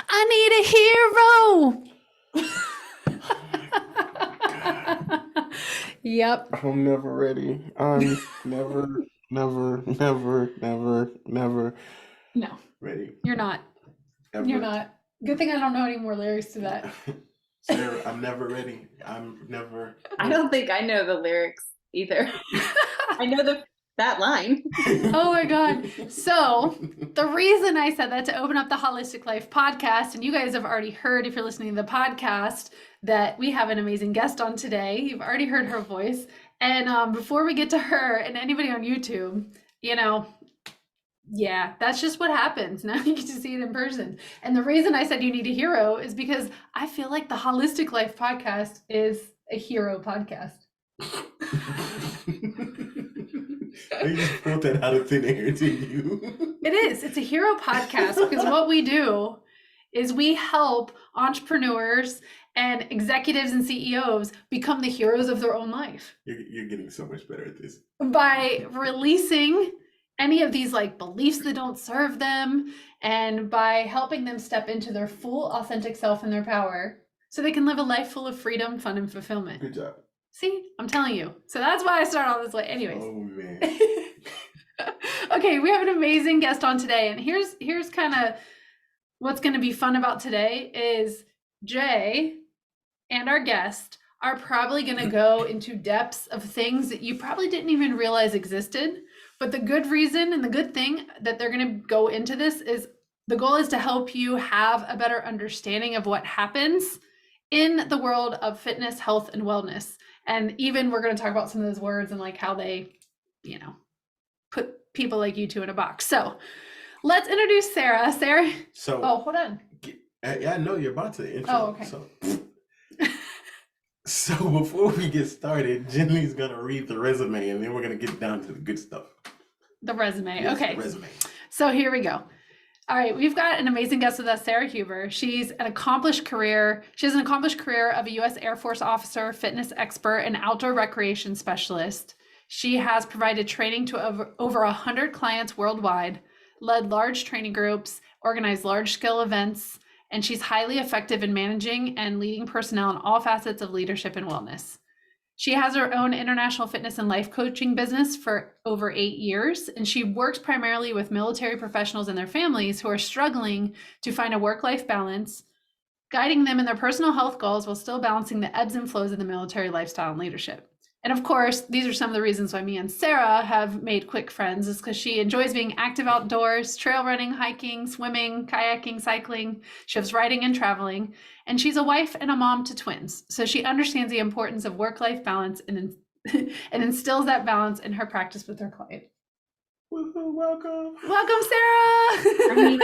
I need a hero. Yep. I'm never ready. I'm never No, ready. you're not. You're Ever. not. Good thing I don't know any more lyrics to that. Sarah, I'm never ready. I'm never. I don't think I know the lyrics either. I know that line. Oh my God. So the reason I said that to open up the Holistic Life podcast, and you guys have already heard if you're listening to the podcast that we have an amazing guest on today. You've already heard her voice. And before we get to her and anybody on YouTube, yeah, that's just what happens. Now you get to see it in person. And the reason I said you need a hero is because I feel like the Holistic Life podcast is a hero podcast. They just pulled that out of thin air to you. It is. It's a hero podcast because what we do is we help entrepreneurs and executives and CEOs become the heroes of their own life. You're getting so much better at this. By releasing any of these like beliefs that don't serve them, and by helping them step into their full authentic self and their power so they can live a life full of freedom, fun, and fulfillment. Good job. See, I'm telling you. So that's why I started all this way. Anyways. Oh man. Okay, we have an amazing guest on today, and here's kind of what's going to be fun about today is Jay and our guest are probably going to go into depths of things that you probably didn't even realize existed. But the good reason and the good thing that they're going to go into this is the goal is to help you have a better understanding of what happens in the world of fitness, health, and wellness. And even we're going to talk about some of those words and like how they, put people like you two in a box. So let's introduce Sarah. Sarah. So. Oh, hold on. Yeah, I know you're about to intro. Oh, okay. So before we get started, Jenny's gonna read the resume, and then we're gonna get down to the good stuff. The resume. Yes, okay. The resume. So here we go. All right, we've got an amazing guest with us, Sarah Huber. She has an accomplished career of a U.S. Air Force officer, fitness expert, and outdoor recreation specialist. She has provided training to over 100 clients worldwide, led large training groups, organized large-scale events, and she's highly effective in managing and leading personnel in all facets of leadership and wellness. She has her own international fitness and life coaching business for over 8 years, and she works primarily with military professionals and their families who are struggling to find a work-life balance, guiding them in their personal health goals while still balancing the ebbs and flows of the military lifestyle and leadership. And of course, these are some of the reasons why me and Sarah have made quick friends is because she enjoys being active outdoors, trail running, hiking, swimming, kayaking, cycling. She loves writing and traveling. And she's a wife and a mom to twins. So she understands the importance of work-life balance and instills that balance in her practice with her client. Welcome. Welcome, Sarah. I mean,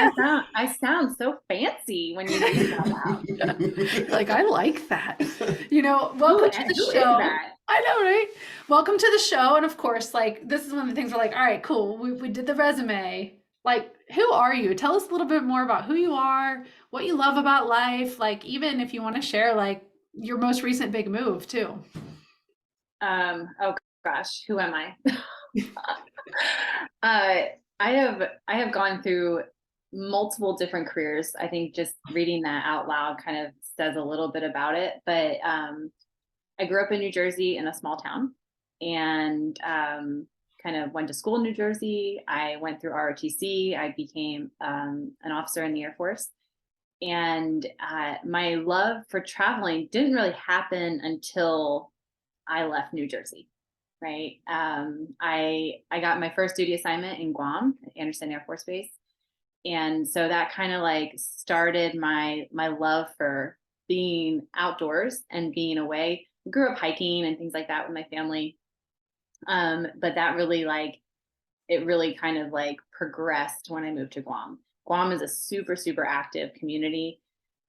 I sound so fancy when you read it out loud. Like, I like that. Welcome to the show. I know, right? Welcome to the show. And of course, like, this is one of the things we're like, all right, cool. We did the resume. Like, who are you? Tell us a little bit more about who you are, what you love about life. Like, even if you want to share, like, your most recent big move too. Oh gosh, who am I? I have gone through multiple different careers. I think just reading that out loud kind of says a little bit about it. But I grew up in New Jersey in a small town, and kind of went to school in New Jersey. I went through ROTC. I became an officer in the Air Force. And my love for traveling didn't really happen until I left New Jersey, right? I got my first duty assignment in Guam, Anderson Air Force Base. And so that kind of like started my love for being outdoors and being away. I grew up hiking and things like that with my family. But that really it really kind of like progressed when I moved to Guam. Guam is a super, super active community.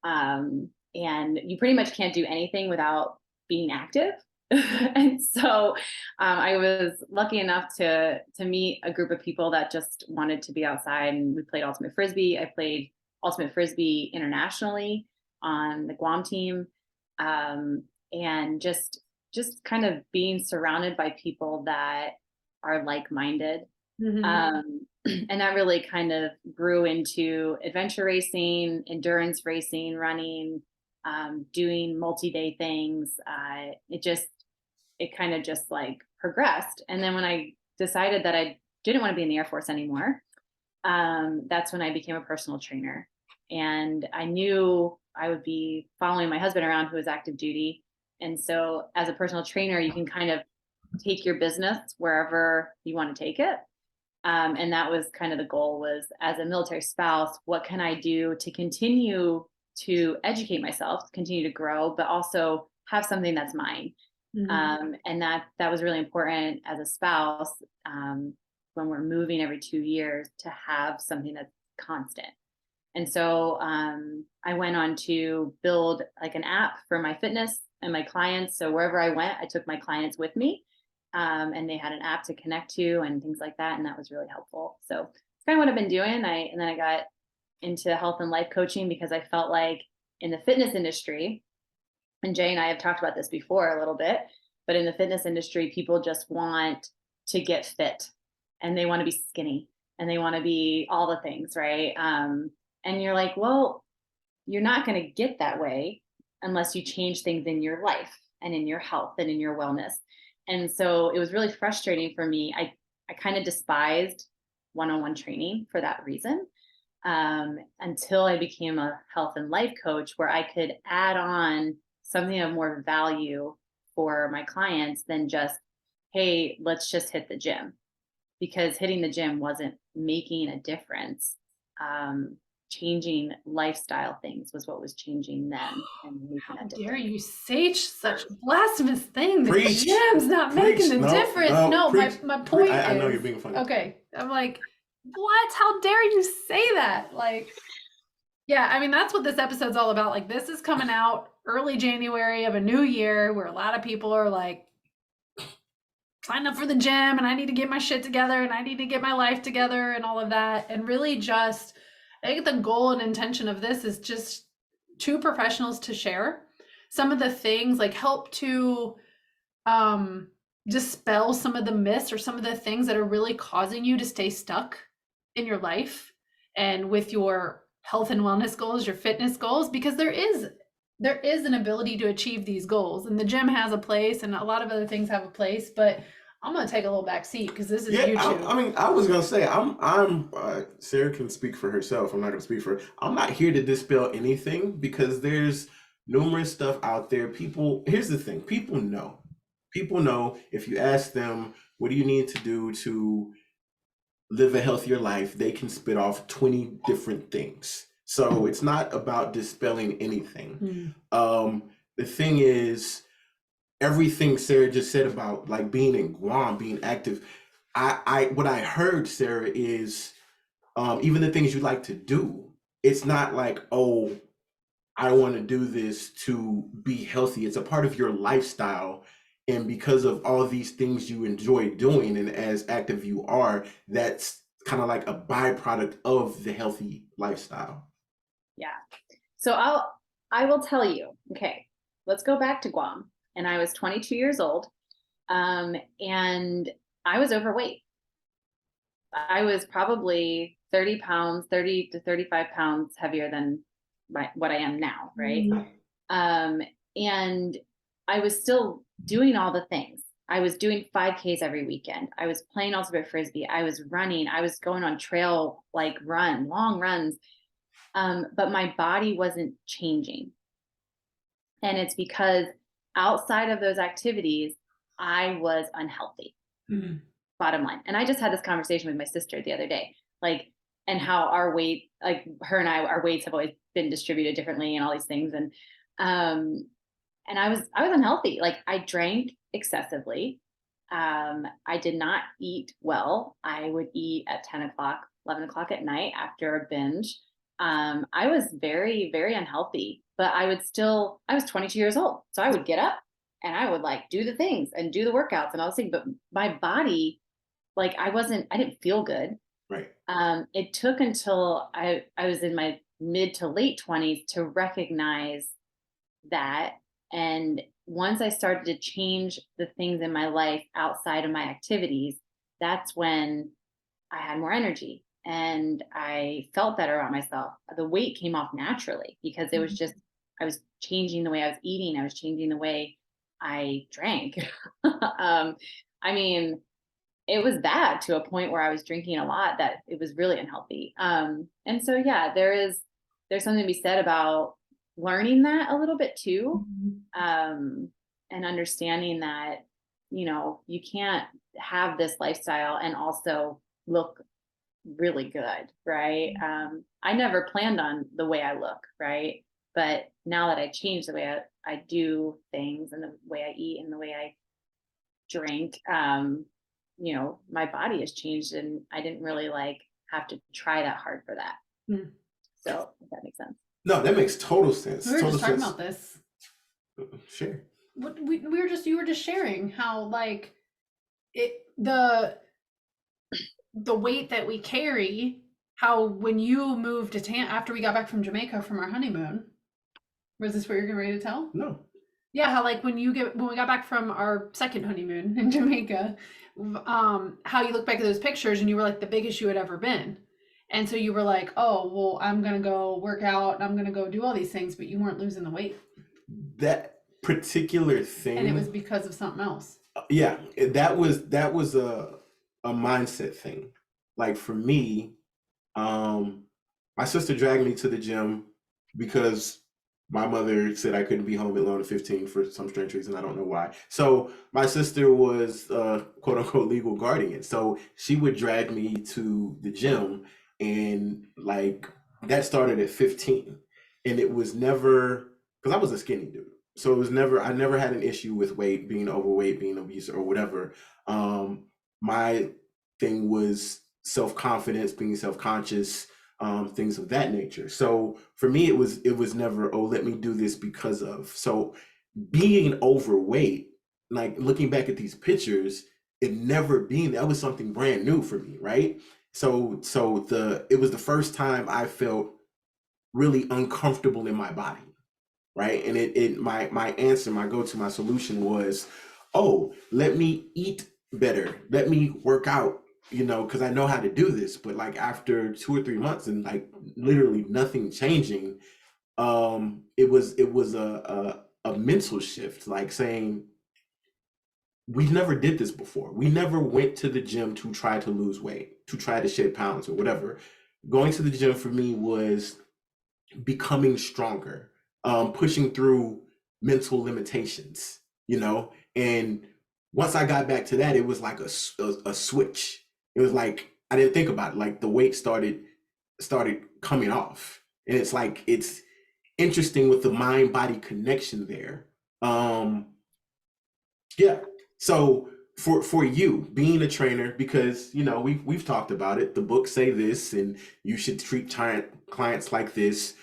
And you pretty much can't do anything without being active. And so I was lucky enough to meet a group of people that just wanted to be outside, and we played ultimate frisbee. I played ultimate frisbee internationally on the Guam team, and just kind of being surrounded by people that are like-minded. Mm-hmm. And that really kind of grew into adventure racing, endurance racing, running, doing multi-day things. It kind of just like progressed. And then when I decided that I didn't want to be in the Air Force anymore, that's when I became a personal trainer. And I knew I would be following my husband around, who was active duty. And so as a personal trainer, you can kind of take your business wherever you want to take it. And that was kind of the goal, was as a military spouse, what can I do to continue to educate myself, continue to grow, but also have something that's mine. And that was really important as a spouse, when we're moving every 2 years, to have something that's constant. And so I went on to build like an app for my fitness and my clients. So wherever I went, I took my clients with me, and they had an app to connect to and things like that. And that was really helpful. So it's kind of what I've been doing. And then I got into health and life coaching because I felt like in the fitness industry, and Jay and I have talked about this before a little bit, but in the fitness industry, people just want to get fit, and they want to be skinny, and they want to be all the things, right? And you're like, well, you're not going to get that way unless you change things in your life and in your health and in your wellness. And so it was really frustrating for me. I kind of despised one-on-one training for that reason, until I became a health and life coach, where I could add on something of more value for my clients than just, hey, let's just hit the gym. Because hitting the gym wasn't making a difference. Changing lifestyle things was what was changing then and making How a dare difference. you say such a blasphemous thing? The Preach. gym's not making the No, difference. no, No, preach. my point is, I know you're being funny. okay. I'm like, what? How dare you say that? Like, yeah, I mean, that's what this episode's all about. Like, this is coming out early January of a new year, where a lot of people are like, sign up for the gym, and I need to get my shit together, and I need to get my life together, and all of that. And really, just, I think the goal and intention of this is just two professionals to share some of the things, like help to dispel some of the myths or some of the things that are really causing you to stay stuck in your life and with your health and wellness goals, your fitness goals, because there is an ability to achieve these goals, and the gym has a place, and a lot of other things have a place. But I'm gonna take a little back seat because this is YouTube. I mean, I was gonna say, Sarah can speak for herself. I'm not gonna speak for her. I'm not here to dispel anything, because there's numerous stuff out there. Here's the thing: people know. People know if you ask them, what do you need to do to live a healthier life, they can spit off 20 different things. So it's not about dispelling anything. The thing is, everything Sarah just said about like being in Guam, being active, what I heard, Sarah, is even the things you like to do, it's not like, oh, I want to do this to be healthy. It's a part of your lifestyle. And because of all these things you enjoy doing, and as active you are, that's kind of like a byproduct of the healthy lifestyle. Yeah. So I will tell you, okay, let's go back to Guam. And I was 22 years old, and I was overweight. I was probably 30 to 35 pounds heavier than what I am now, right? And I was still doing all the things. I was doing 5Ks every weekend. I was playing ultimate frisbee. I was running. I was going on trail, like long runs. But my body wasn't changing. And it's because outside of those activities, I was unhealthy. Bottom line. And I just had this conversation with my sister the other day, like, and how our weight, like her and I, our weights have always been distributed differently and all these things. And I was unhealthy. Like, I drank excessively. I did not eat well. I would eat at 10 o'clock, 11 o'clock at night after a binge. I was very, very unhealthy, but I was 22 years old. So I would get up and I would like do the things and do the workouts and all those things, but my body, like I didn't feel good. Right. It took until I was in my mid to late 20s to recognize that. And once I started to change the things in my life outside of my activities, that's when I had more energy and I felt better about myself. The weight came off naturally because it was just, I was changing the way I was eating. I was changing the way I drank. I mean, it was bad to a point where I was drinking a lot that it was really unhealthy. And so, yeah, there's something to be said about learning that a little bit too. And understanding that, you can't have this lifestyle and also look really good, right? I never planned on the way I look, right? But now that I changed the way I do things and the way I eat and the way I drink, my body has changed and I didn't really have to try that hard for that. So if that makes sense. No, that makes total sense. We were Total just talking sense. about this. Sure. You were just sharing how the weight that we carry, how when you moved to after we got back from Jamaica from our honeymoon, was this what you're getting ready to tell? No. Yeah, how when we got back from our second honeymoon in Jamaica, how you look back at those pictures and you were like the biggest you had ever been. And so you were like, oh, well, I'm going to go work out and I'm going to go do all these things, but you weren't losing the weight. That particular thing. And it was because of something else. Yeah, that was a mindset thing. Like for me, my sister dragged me to the gym because my mother said I couldn't be home at 11 to 15 for some strange reason. I don't know why. So my sister was quote unquote legal guardian. So she would drag me to the gym, and that started at 15. And it was never, because I was a skinny dude. So it was never, I never had an issue with weight, being overweight, being obese or whatever. My thing was self-confidence, being self-conscious, things of that nature. So for me, it was never, oh, let me do this because of. So being overweight, looking back at these pictures, it never being, that was something brand new for me, right? So it was the first time I felt really uncomfortable in my body, right? And my answer, my go-to, my solution was, oh, let me eat better, let me work out, because I know how to do this. But after 2 or 3 months and literally nothing changing, it was a mental shift, saying, we never did this before. We never went to the gym to try to lose weight, to try to shed pounds or whatever. Going to the gym for me was becoming stronger, pushing through mental limitations, and once I got back to that, it was like a switch. It was like, I didn't think about it. The weight started coming off. And it's interesting with the mind body connection there. Yeah. So for you being a trainer, because, we've talked about it, the books say this, and you should treat clients like this.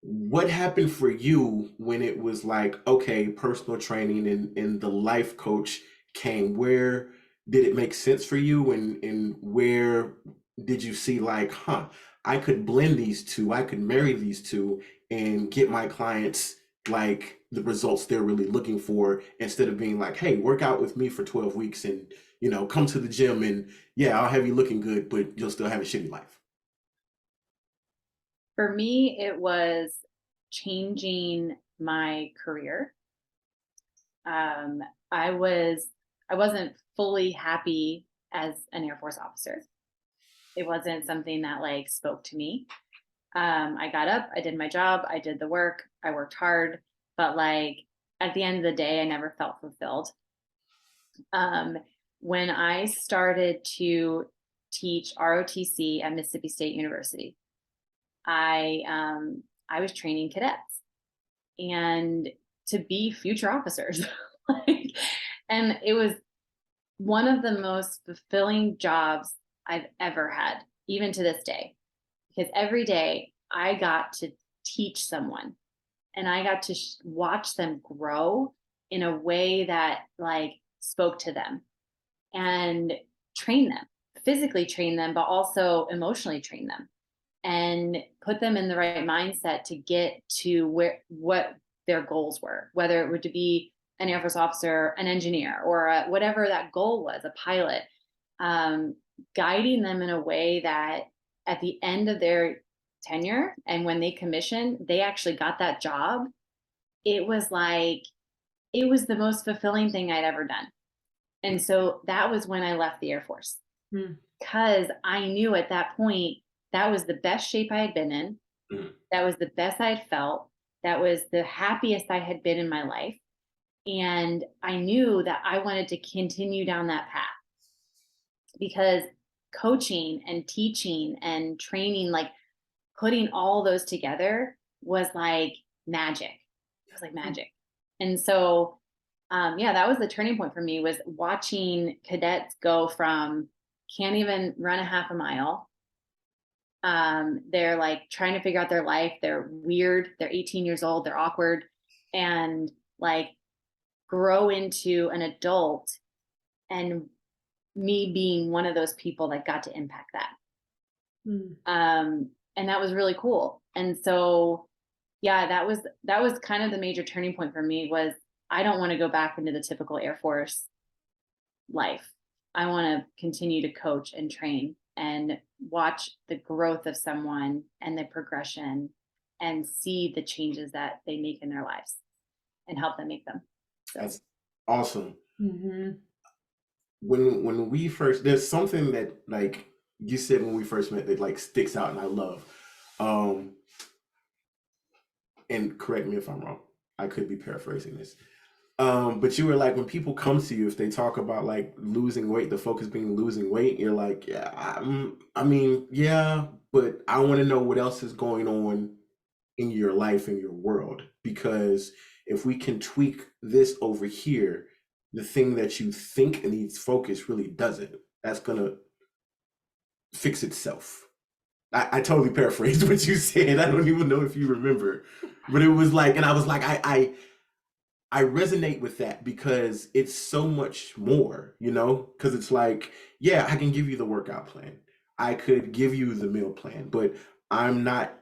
What happened for you when it was okay, personal training and the life coach came? Where did it make sense for you, and where did you see I could blend these two, I could marry these two and get my clients the results they're really looking for, instead of being hey, work out with me for 12 weeks and come to the gym and yeah, I'll have you looking good, but you'll still have a shitty life? For me, it was changing my career. I wasn't fully happy as an Air Force officer. It wasn't something that spoke to me. I got up, I did my job, I did the work, I worked hard, but at the end of the day, I never felt fulfilled. When I started to teach ROTC at Mississippi State University, I was training cadets and to be future officers. And it was one of the most fulfilling jobs I've ever had, even to this day, because every day I got to teach someone and I got to watch them grow in a way that spoke to them, and train them, physically train them, but also emotionally train them and put them in the right mindset to get to what their goals were, whether it would be an Air Force officer, an engineer, or whatever that goal was, a pilot. guiding them in a way that at the end of their tenure and when they commissioned, they actually got that job. It was like, it was the most fulfilling thing I'd ever done. And so that was when I left the Air Force, Mm. because I knew at that point that was the best shape I had been in. Mm. That was the best I had felt. That was the happiest I had been in my life. And I knew that I wanted to continue down that path, because coaching and teaching and training, like putting all those together was like magic. It was like magic. And so, yeah, that was the turning point for me, was watching cadets go from can't even run a half a mile. They're like trying to figure out their life. They're weird. They're 18 years old. They're awkward, and like grow into an adult, and me being one of those people that got to impact that. Mm. And that was really cool. And so, yeah, that was kind of the major turning point for me, was I don't want to go back into the typical Air Force life. I want to continue to coach and train and watch the growth of someone and the progression, and see the changes that they make in their lives and help them make them. So. That's awesome. Mm-hmm. When we first, there's something that like you said when we first met that like sticks out and I love. And correct me if I'm wrong. I could be paraphrasing this. But you were like, when people come to you, if they talk about like losing weight, the focus being losing weight, you're like, yeah, I mean, yeah, but I want to know what else is going on in your life, in your world, because if we can tweak this over here, the thing that you think needs focus really doesn't. That's gonna fix itself. I totally paraphrased what you said. I don't even know if you remember, but it was like, and I was like, I resonate with that because it's so much more, you know, because it's like, yeah, I can give you the workout plan. I could give you the meal plan, but I'm not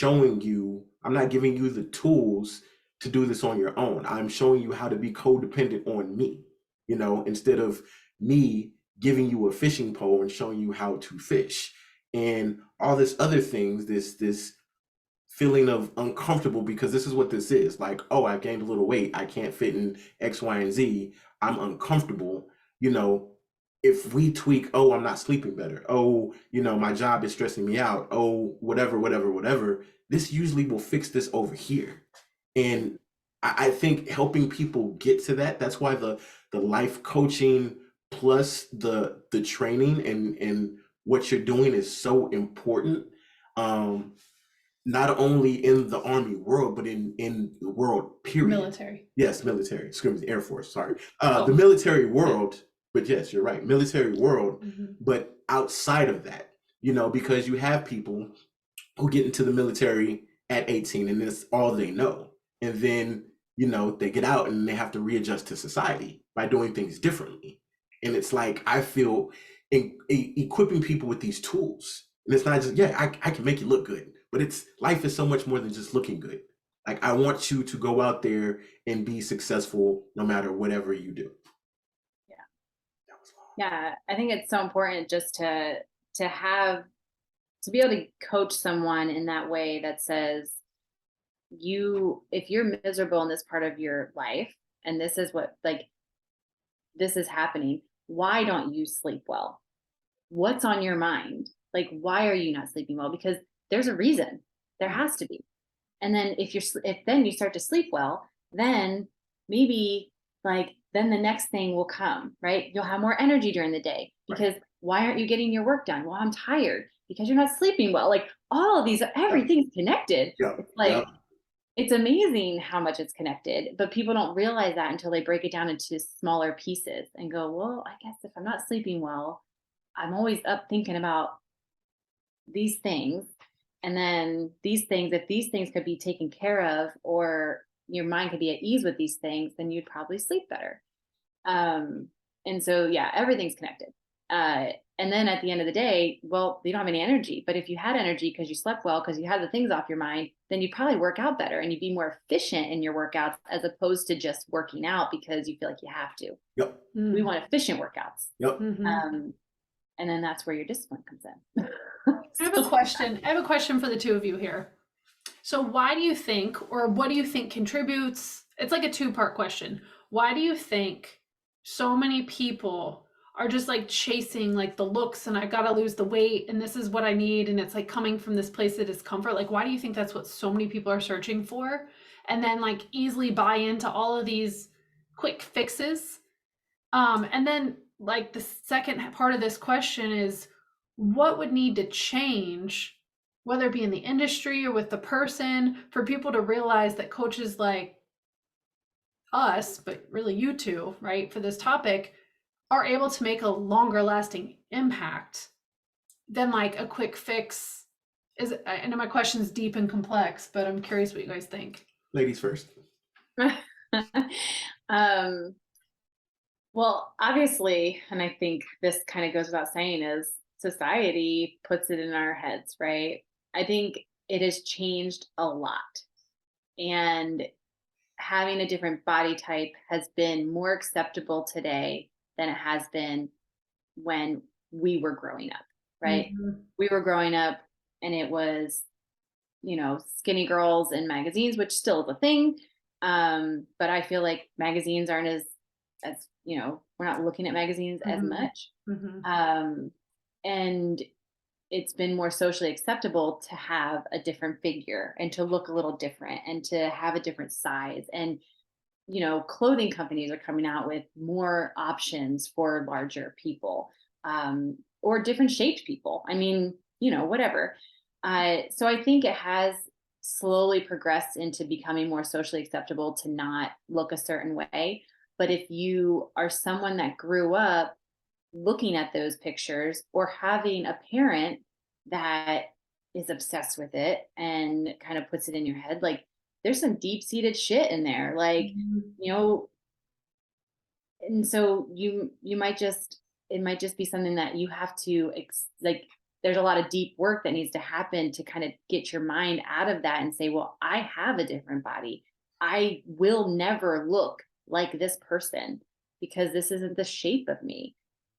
I'm not giving you the tools to do this on your own. I'm showing you how to be codependent on me, you know, instead of me giving you a fishing pole and showing you how to fish and all this other things, this feeling of uncomfortable, because this is what this is like. Oh, I gained a little weight, I can't fit in X, Y, and Z, I'm uncomfortable, you know. If we tweak, oh, I'm not sleeping better, oh, you know, my job is stressing me out, oh, whatever, this usually will fix this over here. And I think helping people get to that, that's why the life coaching plus the training and what you're doing is so important. um Not only in the Army world, but in the world, period. Military. Yes, military. Excuse me, Air Force. Sorry, Oh. the military world. But yes, you're right, military world. Mm-hmm. But outside of that, you know, because you have people who get into the military at 18 and that's all they know, and then you know they get out and they have to readjust to society by doing things differently. And it's like I feel equipping people with these tools, and it's not just, yeah, I can make you look good, but it's life is so much more than just looking good. Like I want you to go out there and be successful no matter whatever you do. Yeah. That was long. Yeah, I think it's so important just to have to be able to coach someone in that way that says, if you're miserable in this part of your life, and this is what, like, this is happening, why don't you sleep well? What's on your mind? Like, why are you not sleeping well? Because there's a reason. There has to be. And then if then you start to sleep well, then maybe like then the next thing will come, right? You'll have more energy during the day, because why aren't you getting your work done? Well, I'm tired because you're not sleeping well. Like all of these, everything's connected. Yeah. It's like, Yeah. it's amazing how much it's connected, but people don't realize that until they break it down into smaller pieces and go, well, I guess if I'm not sleeping well, I'm always up thinking about these things. And then these things, if these things could be taken care of, or your mind could be at ease with these things, then you'd probably sleep better. And so, yeah, everything's connected. And then at the end of the day, well, you don't have any energy, but if you had energy because you slept well, because you had the things off your mind, then you'd probably work out better and you'd be more efficient in your workouts, as opposed to just working out because you feel like you have to. Yep. We want efficient workouts. Yep. Mm-hmm. And then that's where your discipline comes in. I have a question. I have a question for the two of you here. So why do you think, or what do you think contributes? It's like a two-part question. Why do you think so many people are just like chasing like the looks and I gotta lose the weight and this is what I need and it's like coming from this place of discomfort? Like, why do you think that's what so many people are searching for? And then like easily buy into all of these quick fixes. And then like the second part of this question is what would need to change, whether it be in the industry or with the person, for people to realize that coaches like us, but really you two, right, for this topic, are able to make a longer lasting impact than like a quick fix. Is I know my question is deep and complex, but I'm curious what you guys think. Ladies first. Well, obviously, and I think this kind of goes without saying, is society puts it in our heads, right? I think it has changed a lot. And having a different body type has been more acceptable today than it has been when we were growing up, right? Mhm. We were growing up and it was, skinny girls in magazines, which still is a thing. But I feel like magazines aren't as we're not looking at magazines as Mhm. much. Mhm. And it's been more socially acceptable to have a different figure and to look a little different and to have a different size. And, clothing companies are coming out with more options for larger people, or different shaped people. I mean, whatever. So I think it has slowly progressed into becoming more socially acceptable to not look a certain way. But if you are someone that grew up looking at those pictures or having a parent that is obsessed with it and kind of puts it in your head, like there's some deep seated shit in there. Like, Mhm. you know, and so you might just, it might just be something that you have to like there's a lot of deep work that needs to happen to kind of get your mind out of that and say, well, I have a different body. I will never look like this person because this isn't the shape of me.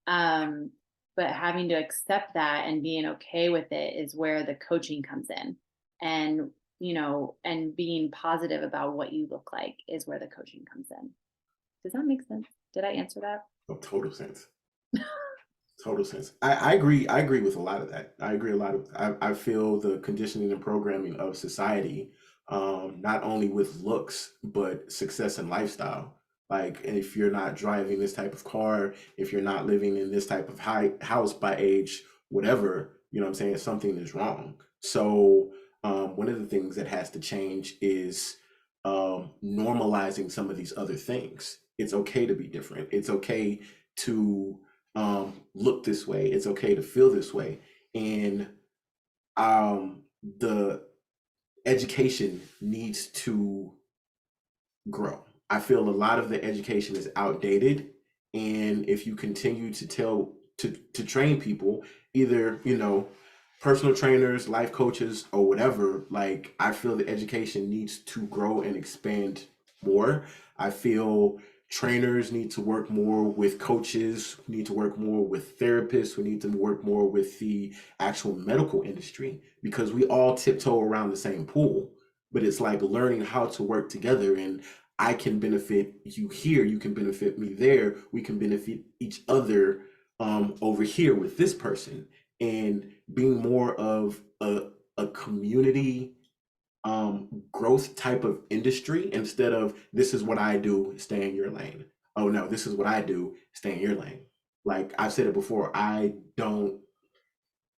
um but having to accept that and being okay with it is where the coaching comes in. And and being positive about what you look like is where the coaching comes in. Does that make sense? Did I answer that? Oh, total sense. Total sense. I agree. I agree with a lot of that. I agree a lot of. I feel the conditioning and programming of society, not only with looks but success and lifestyle. Like, if you're not driving this type of car, if you're not living in this type of high house by age, whatever, you know what I'm saying, something is wrong. So, one of the things that has to change is normalizing some of these other things. It's okay to be different. It's okay to look this way. It's okay to feel this way. And the education needs to grow. I feel a lot of the education is outdated. And if you continue to to train people, either, personal trainers, life coaches, or whatever, like, I feel the education needs to grow and expand more. I feel trainers need to work more with coaches, need to work more with therapists, we need to work more with the actual medical industry, because we all tiptoe around the same pool. But it's like learning how to work together, and I can benefit you here, you can benefit me there, we can benefit each other over here with this person, and being more of a community growth type of industry, instead of this is what I do, stay in your lane. Oh no, this is what I do, stay in your lane. Like I've said it before, I don't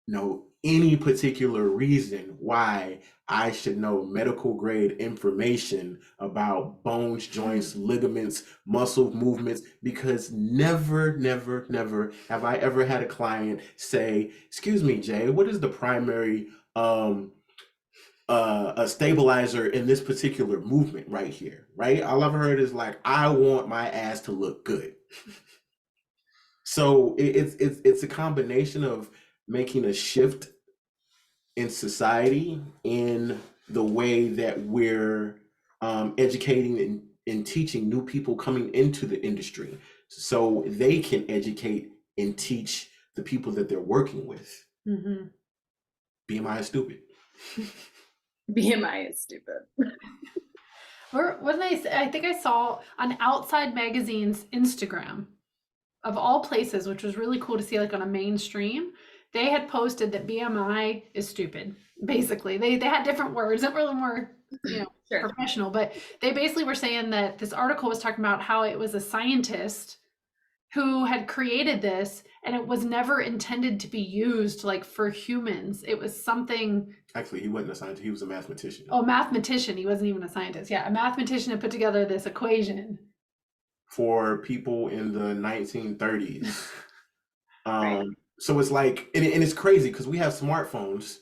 know any particular reason why I should know medical grade information about bones, joints, ligaments, muscle movements, because never have I ever had a client say, "Excuse me, Jay, what is the primary a stabilizer in this particular movement right here?" Right? All I've heard is like, "I want my ass to look good." So it's a combination of making a shift in society, in the way that we're educating and teaching new people coming into the industry, so they can educate and teach the people that they're working with. Mm-hmm. BMI is stupid. BMI is stupid. I think I saw on Outside Magazine's Instagram, of all places, which was really cool to see, like on a mainstream, they had posted that BMI is stupid. Basically, they had different words that were a little more, Sure. professional, but they basically were saying that this article was talking about how it was a scientist who had created this, and it was never intended to be used like for humans. It was something. Actually, he wasn't a scientist. He was a mathematician. Oh, mathematician. He wasn't even a scientist. Yeah, a mathematician had put together this equation For people in the 1930s. Right. So it's like, and it's crazy because we have smartphones,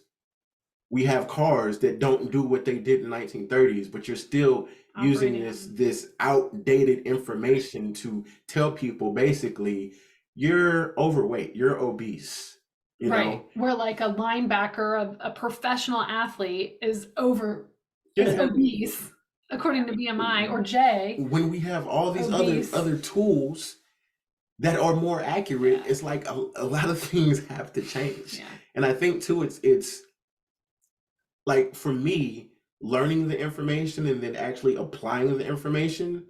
we have cars that don't do what they did in the 1930s, but you're still using operating. this outdated information to tell people basically you're overweight, you're obese, you Right. know? Where like a linebacker, a professional athlete is is Yeah. obese, according to BMI, or J. When we have all these Obese. other tools that are more accurate, Yeah. it's like a lot of things have to change. Yeah. And I think too, it's like for me, learning the information and then actually applying the information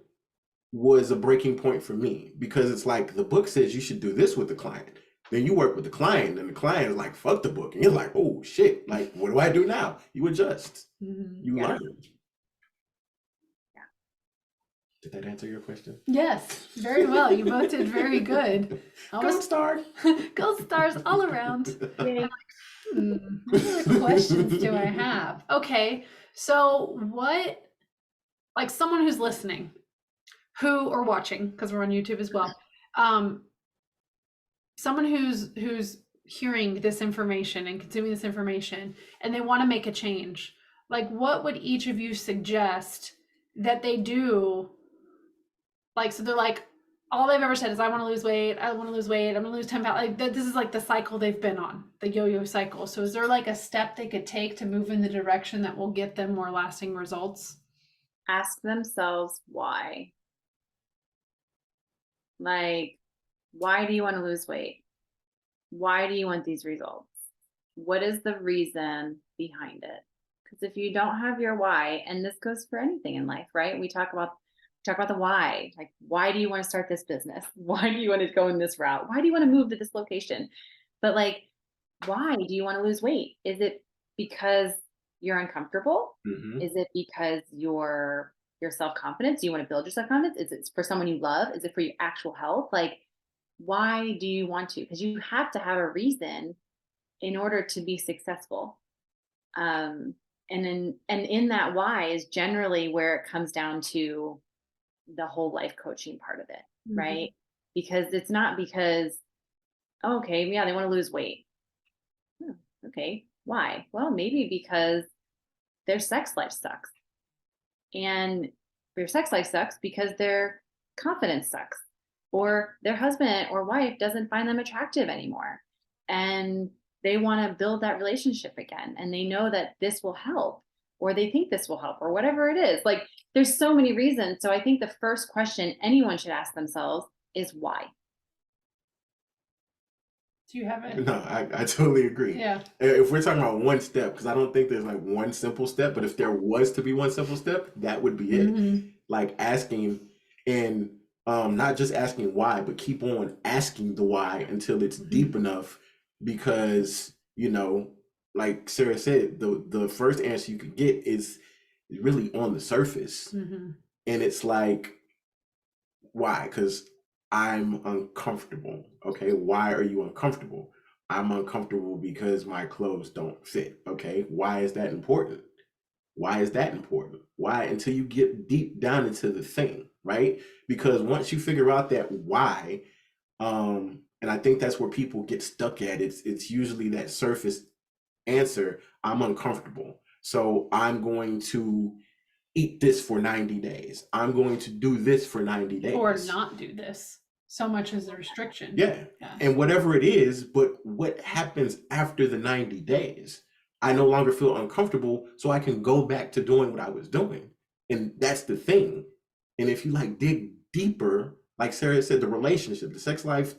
was a breaking point for me, because it's like the book says you should do this with the client. Then you work with the client and the client is like, fuck the book. And you're like, oh shit, like what do I do now? You adjust, Mhm. you Yeah. learn. Yeah. Did that answer your question? Yes, very well. You both did very good. Gold star. Gold stars all around. Yay. What other questions do I have? Okay, so what, like someone who's listening, or watching, because we're on YouTube as well, someone who's hearing this information and consuming this information, and they want to make a change, like what would each of you suggest that they do? Like, so they're like, all they've ever said is, I want to lose weight, I'm going to lose 10 pounds. Like this is like the cycle they've been on, the yo-yo cycle. So is there like a step they could take to move in the direction that will get them more lasting results? Ask themselves why. Like, why do you want to lose weight? Why do you want these results? What is the reason behind it? Because if you don't have your why, and this goes for anything in life, right? We talk about the why. Like, why do you want to start this business? Why do you want to go in this route? Why do you want to move to this location? But like, why do you want to lose weight? Is it because you're uncomfortable? Mhm. Is it because your self-confidence? Do you want to build your self-confidence? Is it for someone you love? Is it for your actual health? Like, why do you want to? Because you have to have a reason in order to be successful. And in that why is generally where it comes down to the whole life coaching part of it, right? Because it's not because, oh, okay, yeah, they want to lose weight. Okay, why? Well, maybe because their sex life sucks. And their sex life sucks because their confidence sucks, or their husband or wife doesn't find them attractive anymore. And they want to build that relationship again. And they know that this will help, or they think this will help, or whatever it is. Like, there's so many reasons. So I think the first question anyone should ask themselves is why. Do you have it? No, I totally agree. Yeah. If we're talking about one step, because I don't think there's like one simple step, but if there was to be one simple step, that would be it. Mhm. Like asking, and not just asking why, but keep on asking the why until it's deep enough, because like Sarah said, the first answer you could get is really on the surface. Mhm. And it's like, why? Because I'm uncomfortable. Okay, why are you uncomfortable? I'm uncomfortable because my clothes don't fit. Okay, why is that important? Why is that important? Why? Until you get deep down into the thing, right? Because once you figure out that why, and I think that's where people get stuck at. It's usually that surface answer. I'm uncomfortable, so I'm going to eat this for 90 days. I'm going to do this for 90 days. Or not do this. So much as a restriction. Yeah. Yeah. And whatever it is, but what happens after the 90 days? I no longer feel uncomfortable, so I can go back to doing what I was doing. And that's the thing. And if you like dig deeper, like Sarah said, the relationship, the sex life,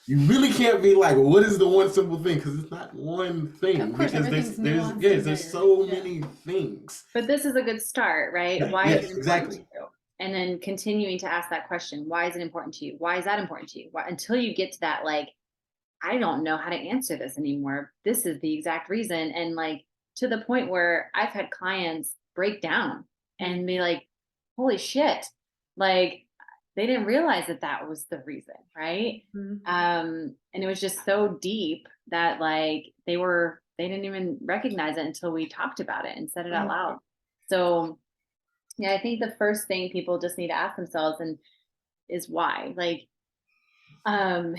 you really can't be like, what is the one simple thing? Because it's not one thing. Of course, Because everything's nuanced and there's layered. so Yeah. many things. But this is a good start, right? Yeah, Why yes, is it important exactly. to you? And then continuing to ask that question, why is it important to you? Why is that important to you? Why, until you get to that, like, I don't know how to answer this anymore. This is the exact reason. And like, to the point where I've had clients break down and be like, holy shit, like they didn't realize that that was the reason, right? Mhm. And it was just so deep that like they didn't even recognize it until we talked about it and said it out loud. So yeah, I think the first thing people just need to ask themselves and is why. Like, um,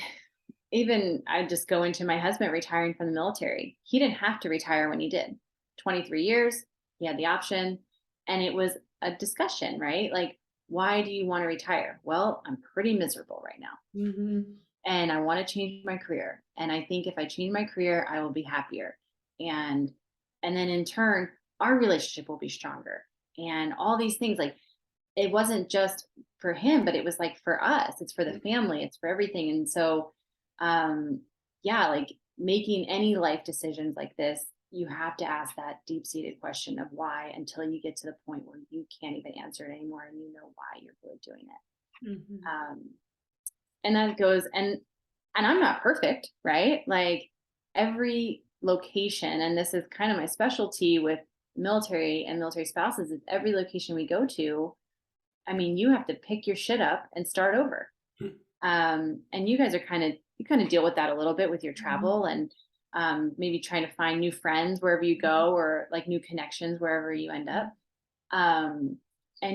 even I just go into my husband retiring from the military. He didn't have to retire when he did. 23 years, he had the option, and it was a discussion, right? Like, why do you want to retire? Well, I'm pretty miserable right now, and I want to change my career. And I think if I change my career, I will be happier. And then in turn, our relationship will be stronger. And all these things, like it wasn't just for him, but it was like for us. It's for the family. It's for everything. And so, yeah, like making any life decisions like this, you have to ask that deep-seated question of why until you get to the point where you can't even answer it anymore and you know why you're really doing it. And that goes and I'm not perfect, right? Like every location, and this is kind of my specialty with military and military spouses, is every location we go to, I mean, you have to pick your shit up and start over. And you guys are you kind of deal with that a little bit with your travel and maybe trying to find new friends wherever you go or like new connections wherever you end up. And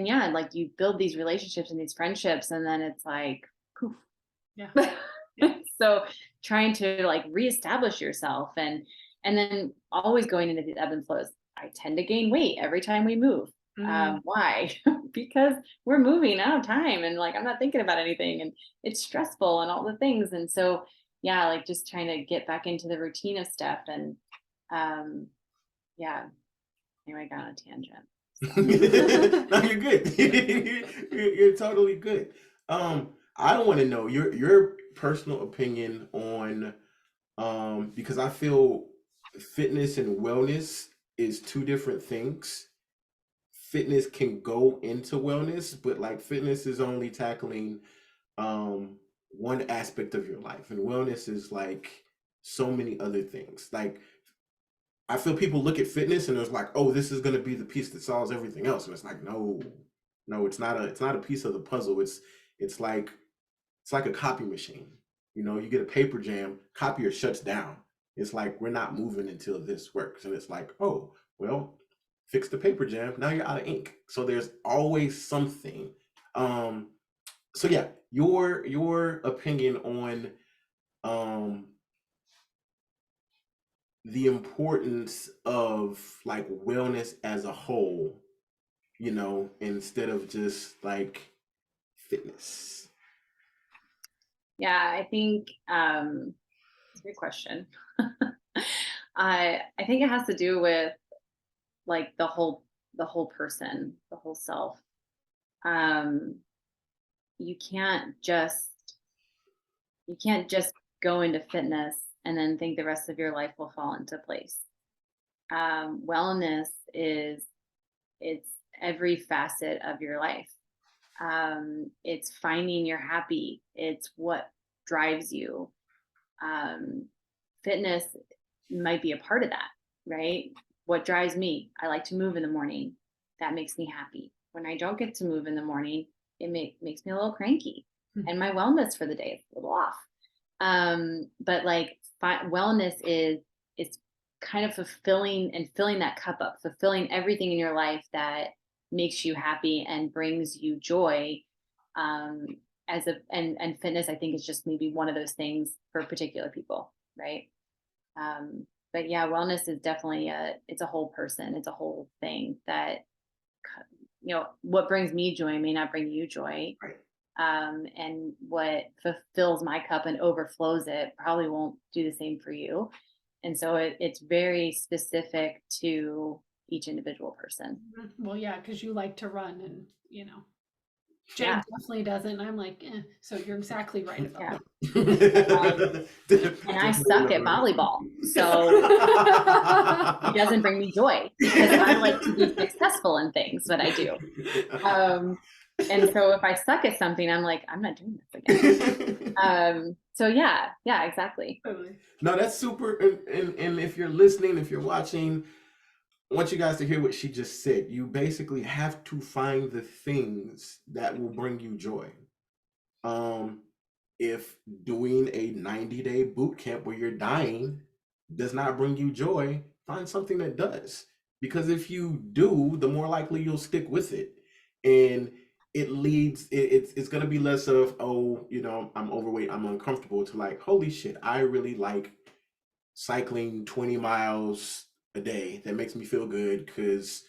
yeah, like you build these relationships and these friendships, and then it's like, poof. Yeah. So trying to like reestablish yourself and then always going into these ebb and flows. I tend to gain weight every time we move. Why? Because we're moving out of time and like I'm not thinking about anything and it's stressful and all the things. And so yeah, like just trying to get back into the routine of stuff and yeah. Anyway, I got on a tangent. No, you're good. You're totally good. I want to know your personal opinion on because I feel fitness and wellness is two different things. Fitness can go into wellness, but like fitness is only tackling one aspect of your life, and wellness is like so many other things. Like I feel people look at fitness and it's like, oh, this is gonna be the piece that solves everything else, and it's like, no, no, it's not a piece of the puzzle. It's like it's like a copy machine. You know, you get a paper jam, copier shuts down. It's like we're not moving until this works, and it's like, oh, well, fix the paper jam. Now you're out of ink. So there's always something. So yeah, your opinion on um the importance of like wellness as a whole, you know, instead of just like fitness. Yeah, I think it's a good question. I think it has to do with like the whole person, the whole self. Um, you can't just you can't just go into fitness and then think the rest of your life will fall into place. Wellness is it's every facet of your life. It's finding you're happy. It's what drives you. Um, Fitness might be a part of that, right? What drives me? I like to move in the morning. That makes me happy. When I don't get to move in the morning, it makes me a little cranky, and my wellness for the day is a little off. But like wellness is kind of fulfilling and filling that cup up, fulfilling everything in your life that makes you happy and brings you joy. Um, and fitness, I think, is just maybe one of those things for particular people, right? But yeah, wellness is definitely it's a whole person, it's a whole thing that what brings me joy may not bring you joy. Right. And what fulfills my cup and overflows it probably won't do the same for you. And so it's very specific to each individual person. Well, yeah, because you like to run and, Jay Yeah. definitely doesn't. I'm like, so you're exactly right about Yeah. that. And I suck at volleyball, so it doesn't bring me joy because I like to be successful in things that I do. And so if I suck at something, I'm like, I'm not doing this again. So yeah, exactly. Totally. No, that's super. And if you're listening, if you're watching, I want you guys to hear what she just said. You basically have to find the things that will bring you joy. If doing a 90-day boot camp where you're dying does not bring you joy, find something that does. Because if you do, the more likely you'll stick with it. And it's going to be less of, oh, I'm overweight, I'm uncomfortable, to like, holy shit, I really like cycling 20 miles a day. That makes me feel good because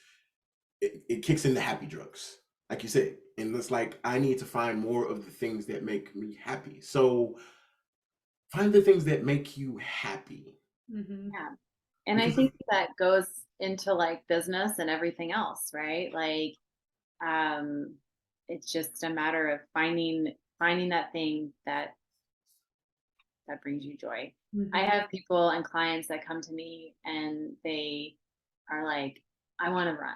it kicks in the happy drugs, like you said. And it's like, I need to find more of the things that make me happy. So find the things that make you happy. Mm-hmm. Yeah. And I think that goes into like business and everything else, right? Like, it's just a matter of finding that thing that brings you joy. Mm-hmm. I have people and clients that come to me and they are like, I want to run.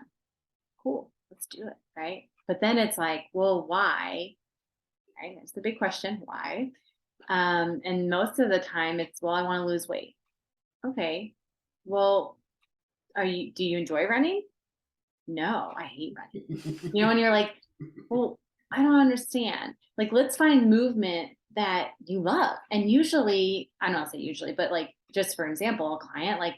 Cool, let's do it, right? But then it's like, well, why? Right? It's the big question, why? And most of the time it's, well, I want to lose weight. Okay. Well, do you enjoy running? No, I hate running. And you're like, well, I don't understand. Like, let's find movement that you love. And usually, I don't say usually, but like, just for example, a client, like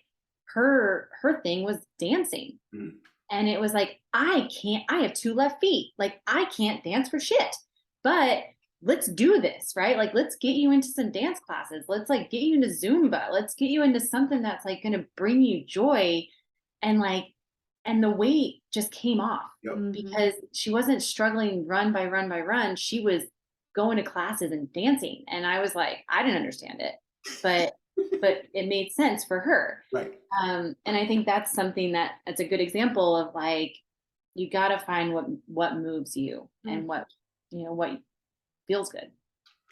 her thing was dancing. Mm. And it was like, I have 2 left feet. Like, I can't dance for shit, but let's do this, right? Like, let's get you into some dance classes. Let's like get you into Zumba. Let's get you into something that's like going to bring you joy. And like, and the weight just came off. Yep. Because she wasn't struggling run by run by run. She was going to classes and dancing. And I was like, I didn't understand it, but it made sense for her. Right. And I think that's something that's a good example of like, you got to find what moves you and what feels good.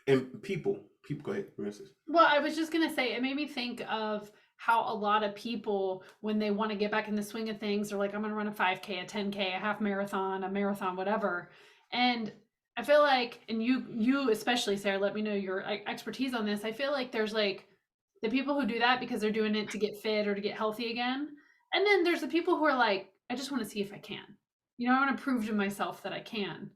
And people, go ahead, Francis. Well, I was just going to say, it made me think of how a lot of people, when they want to get back in the swing of things, are like, I'm going to run a 5K, a 10K, a half marathon, a marathon, whatever. And I feel like, and you especially, Sarah, let me know your expertise on this. I feel like there's like the people who do that because they're doing it to get fit or to get healthy again. And then there's the people who are like, I just want to see if I can. I want to prove to myself that I can.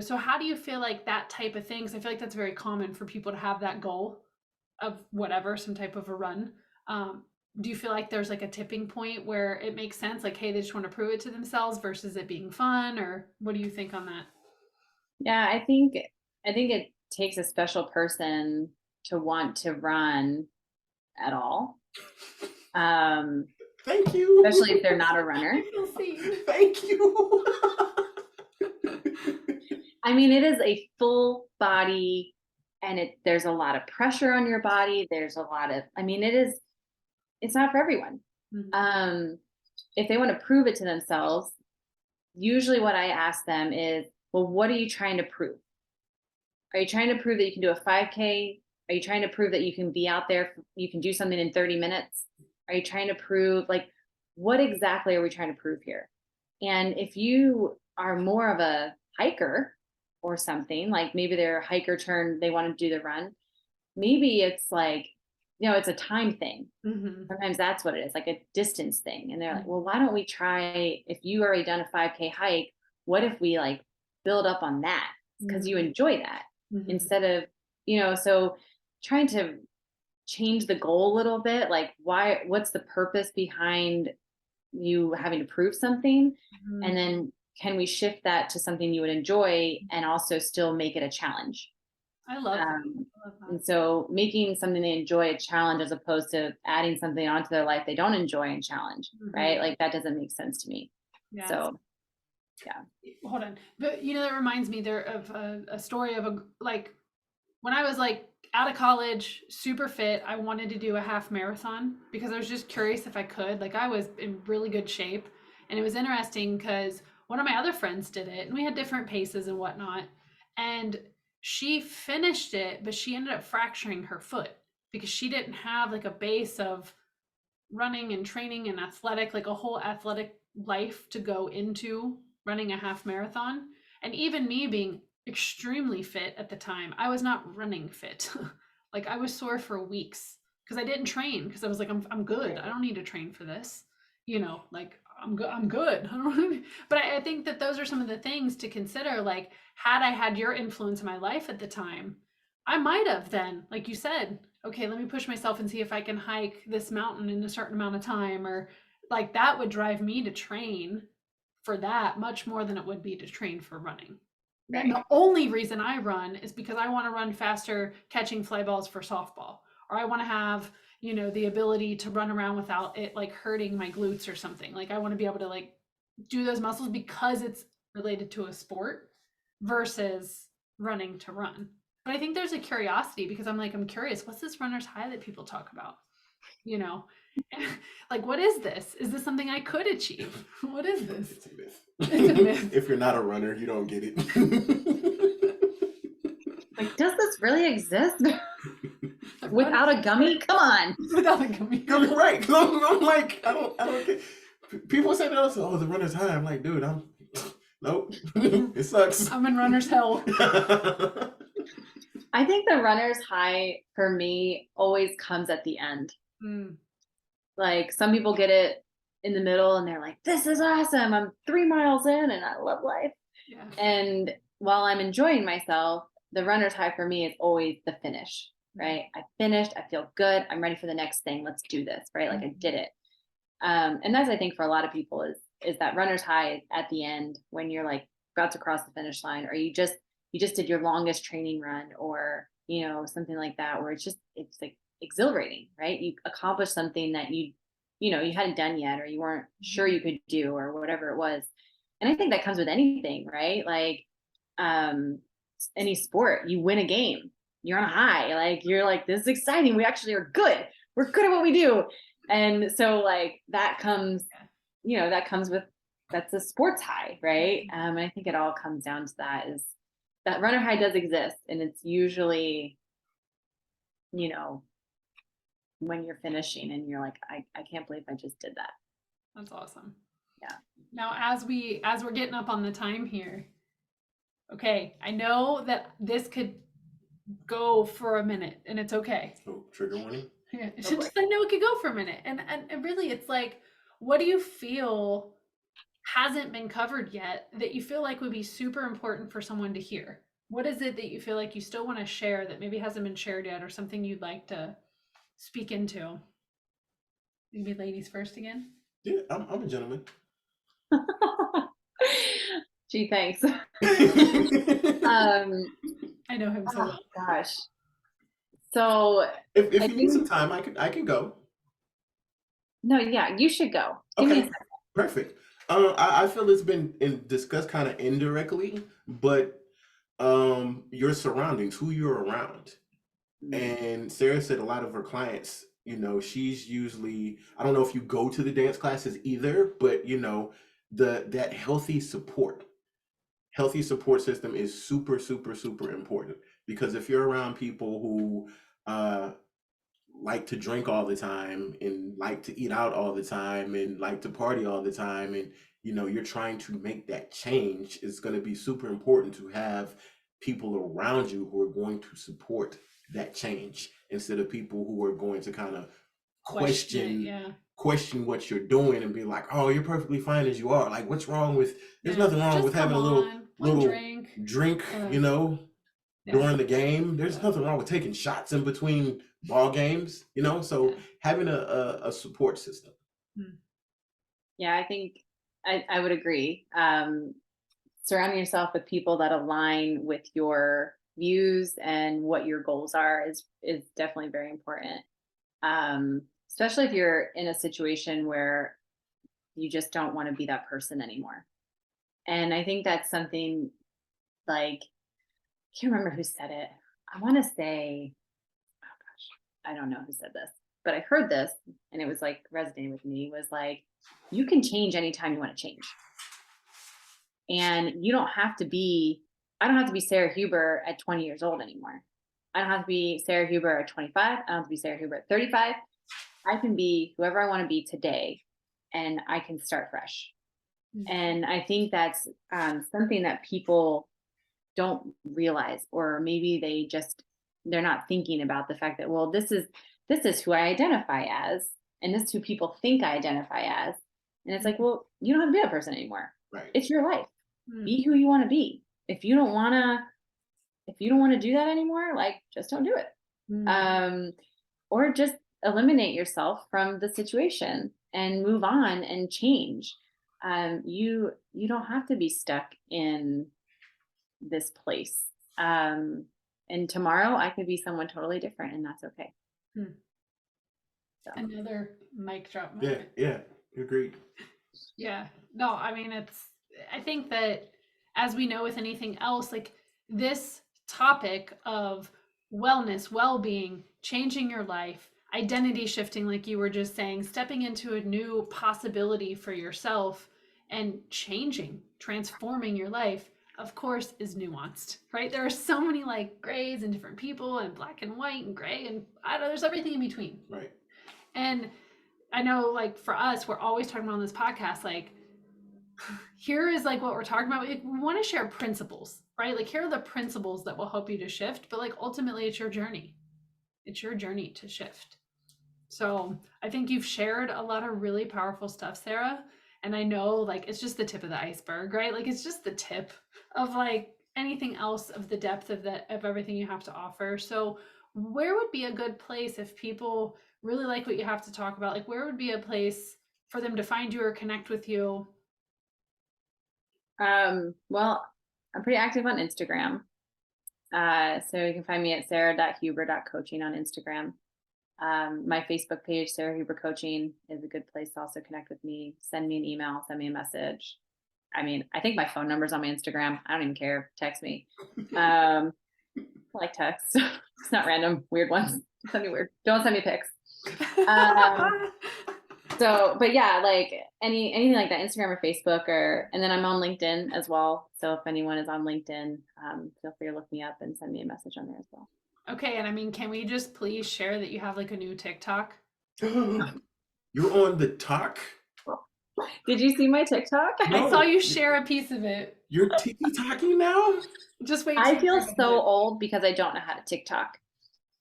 So how do you feel like that type of thing? Because I feel like that's very common for people to have that goal of whatever, some type of a run. Do you feel like there's like a tipping point where it makes sense? Like, hey, they just want to prove it to themselves versus it being fun, or what do you think on that? Yeah, I think it takes a special person to want to run at all. Thank you. Especially if they're not a runner. Thank you. I mean, it is a full body, and there's a lot of pressure on your body. There's a lot of, it's not for everyone. Mm-hmm. If they want to prove it to themselves, usually what I ask them is, well, what are you trying to prove? Are you trying to prove that you can do a 5K? Are you trying to prove that you can be out there, you can do something in 30 minutes? Are you trying to prove, like, what exactly are we trying to prove here? And if you are more of a hiker or something, like maybe they're a hiker they want to do the run, maybe it's like, it's a time thing. Mm-hmm. Sometimes that's what it is, like a distance thing. And they're like, well, why don't we try, if you already done a 5K hike, what if we like build up on that? Because you enjoy that instead of, so trying to change the goal a little bit. Like, what's the purpose behind you having to prove something? And then can we shift that to something you would enjoy and also still make it a challenge? I love that. And so making something they enjoy a challenge as opposed to adding something onto their life they don't enjoy and challenge, right? Like, that doesn't make sense to me. Yeah. So, yeah. Hold on. But, that reminds me there of a story of like, when I was like out of college, super fit, I wanted to do a half marathon because I was just curious if I could. Like, I was in really good shape. And it was interesting because one of my other friends did it and we had different paces and whatnot. And she finished it, but she ended up fracturing her foot because she didn't have like a base of running and training and athletic, like a whole athletic life to go into running a half marathon. And even me being extremely fit at the time, I was not running fit. Like I was sore for weeks because I didn't train because I was like, I'm good. I don't need to train for this. You know, like I'm good. I'm good. I don't but I think that those are some of the things to consider. Like, had I had your influence in my life at the time, I might have then, like you said, okay, let me push myself and see if I can hike this mountain in a certain amount of time, or like that would drive me to train for that much more than it would be to train for running. And Right. the only reason I run is because I want to run faster catching fly balls for softball, or I want to have, you know, the ability to run around without it like hurting my glutes or something. Like I want to be able to like do those muscles because it's related to a sport versus running to run. But I think there's a curiosity because I'm like, I'm curious, what's this runner's high that people talk about? You know, like, what is this? Is this something I could achieve? What is this? It's a myth. It's a myth. If you're not a runner, you don't get it. Like, does this really exist? Like, Without a gummy? Come on. Without a gummy. You're right. 'Cause I'm like, I don't get. People say that also. Oh, the runner's high. I'm like, dude, nope. It sucks. I'm in runner's hell. I think the runner's high for me always comes at the end. Mm, Like some people get it in the middle and they're like, this is awesome. I'm 3 miles in and I love life. yeah. And while I'm enjoying myself, the runner's high for me is always the finish, right? I finished, I feel good. I'm ready for the next thing. Let's do this, right? Like I did it. And that's, I think, for a lot of people is that runner's high at the end when you're like about to cross the finish line, or you just did your longest training run, or you know, something like that, where it's like exhilarating, right? You accomplished something that you know, you hadn't done yet, or you weren't sure you could do, or whatever it was. And I think that comes with anything, right? Like any sport, you win a game, you're on a high, like you're like, this is exciting, we actually are good, we're good at what we do. And so like that comes, you know, that comes with, that's a sports high, right? And I think it all comes down to that, is that runner high does exist, and it's usually, you know, when you're finishing and you're like, I can't believe I just did that. That's awesome. Yeah. Now, as we're getting up on the time here, okay, I know that this could go for a minute, and it's okay. Oh, trigger warning. Yeah, it's just I know it could go for a minute, and really, it's like, what do you feel hasn't been covered yet that you feel like would be super important for someone to hear? What is it that you feel like you still want to share that maybe hasn't been shared yet, or something you'd like to speak into? Maybe ladies first again. Yeah, I'm a gentleman. Gee, thanks. I know him so well. Gosh. So if I you need some think- time, I can go. no, yeah, you should go. Give me a Okay, second. perfect. I feel it's been discussed kind of indirectly, but your surroundings, who you're around. And Sarah said a lot of her clients, you know, she's usually, I don't know if you go to the dance classes either, but you know, that healthy support system is super, super, super important. Because if you're around people who like to drink all the time and like to eat out all the time and like to party all the time, and you know, you're trying to make that change, it's going to be super important to have people around you who are going to support that change, instead of people who are going to kind of question what you're doing and be like, oh, you're perfectly fine as you are. Like, what's wrong with, there's nothing wrong Just with having a come little on, one drink, you know, Yeah. during the game. There's nothing wrong with taking shots in between ball games, you know. So Yeah. having a support system. Yeah, I think I would agree. Surrounding yourself with people that align with your views and what your goals are is definitely very important. Especially if you're in a situation where you just don't want to be that person anymore. And I think that's something, like, I can't remember who said it. I want to say, oh gosh, I don't know who said this, but I heard this and it was like resonating with me, was like, you can change anytime you want to change. And you don't have to be, I don't have to be Sarah Huber at 20 years old anymore. I don't have to be Sarah Huber at 25. I don't have to be Sarah Huber at 35. I can be whoever I want to be today, and I can start fresh. And I think that's something that people don't realize, or maybe they're not thinking about the fact that, well, this is who I identify as, and this is who people think I identify as. And it's like, well, you don't have to be that person anymore. Right. It's your life. Be who you want to be. If you don't want to do that anymore, like, just don't do it. Or just eliminate yourself from the situation and move on and change. You don't have to be stuck in this place. And tomorrow I could be someone totally different, and that's okay. So. Another mic drop Yeah, moment. yeah, agreed. Yeah. No, I mean, I think that as we know with anything else, like this topic of wellness, well-being, changing your life, identity shifting, like you were just saying, stepping into a new possibility for yourself and changing, transforming your life, of course, is nuanced, right? There are so many like grays and different people and black and white and gray and I don't know, there's everything in between. Right. And I know, like, for us, we're always talking about on this podcast, like, here is like what we're talking about. We want to share principles, right? Like, here are the principles that will help you to shift, but like, ultimately, it's your journey. It's your journey to shift. So I think you've shared a lot of really powerful stuff, Sarah. And I know, like, it's just the tip of the iceberg, right? Like, it's just the tip of like anything else of the depth of everything you have to offer. So where would be a good place if people really like what you have to talk about? Like, where would be a place for them to find you or connect with you? Well, I'm pretty active on Instagram. So you can find me at sarah.huber.coaching on Instagram. My Facebook page, Sarah Huber Coaching, is a good place to also connect with me. Send me an email, send me a message. I mean, I think my phone number's on my Instagram. I don't even care. Text me. I like text. It's not random, weird ones. Send me weird. Don't send me pics. But yeah, like anything like that, Instagram or Facebook, and then I'm on LinkedIn as well. So if anyone is on LinkedIn, feel free to look me up and send me a message on there as well. Okay, and I mean, can we just please share that you have like a new TikTok? You're on the talk? Did you see my TikTok? No, I saw you share a piece of it. You're TikToking now? Just wait. I feel so old because I don't know how to TikTok.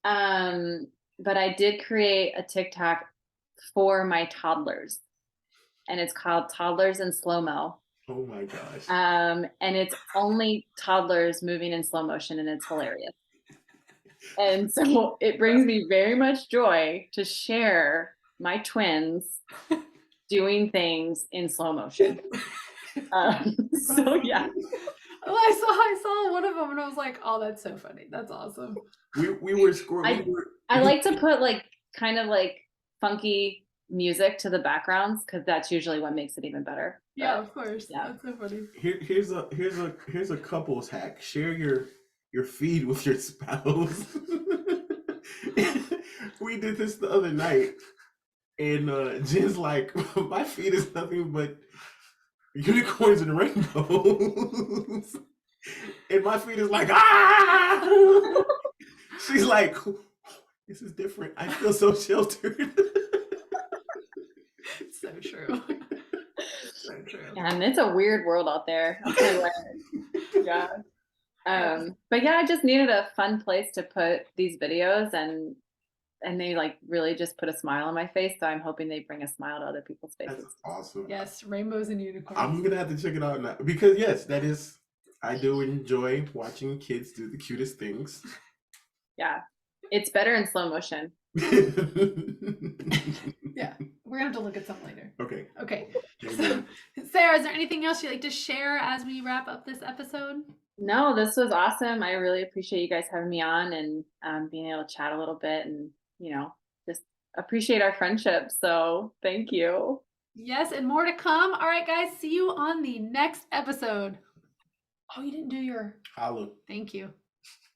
But I did create a TikTok for my toddlers, and it's called Toddlers in Slow-Mo. Oh my gosh. And it's only toddlers moving in slow motion, and it's hilarious. And so it brings me very much joy to share my twins doing things in slow motion. So yeah. Oh, I saw one of them and I was like, oh, that's so funny. That's awesome. We were scrolling. I like to put like kind of like funky music to the backgrounds, because that's usually what makes it even better. Yeah, of course. Yeah. That's so funny. Here's a couples hack. Share your feed with your spouse. We did this the other night, and Jen's like, my feed is nothing but unicorns and rainbows. And my feed is like, ah! She's like, this is different. I feel so sheltered. So true. So true. And it's a weird world out there. I'll tell you what. Yeah. But yeah, I just needed a fun place to put these videos, and they like really just put a smile on my face. So I'm hoping they bring a smile to other people's faces. That's awesome. Yes, rainbows and unicorns. I'm gonna have to check it out now, because yes, that is, I do enjoy watching kids do the cutest things. Yeah, it's better in slow motion. Yeah, we're gonna have to look at some later. Okay. Okay. So, Sarah, is there anything else you'd like to share as we wrap up this episode? No, this was awesome. I really appreciate you guys having me on, and being able to chat a little bit, and just appreciate our friendship. So thank you. Yes, and more to come. All right, guys, see you on the next episode. Oh, you didn't do your Holla. thank you.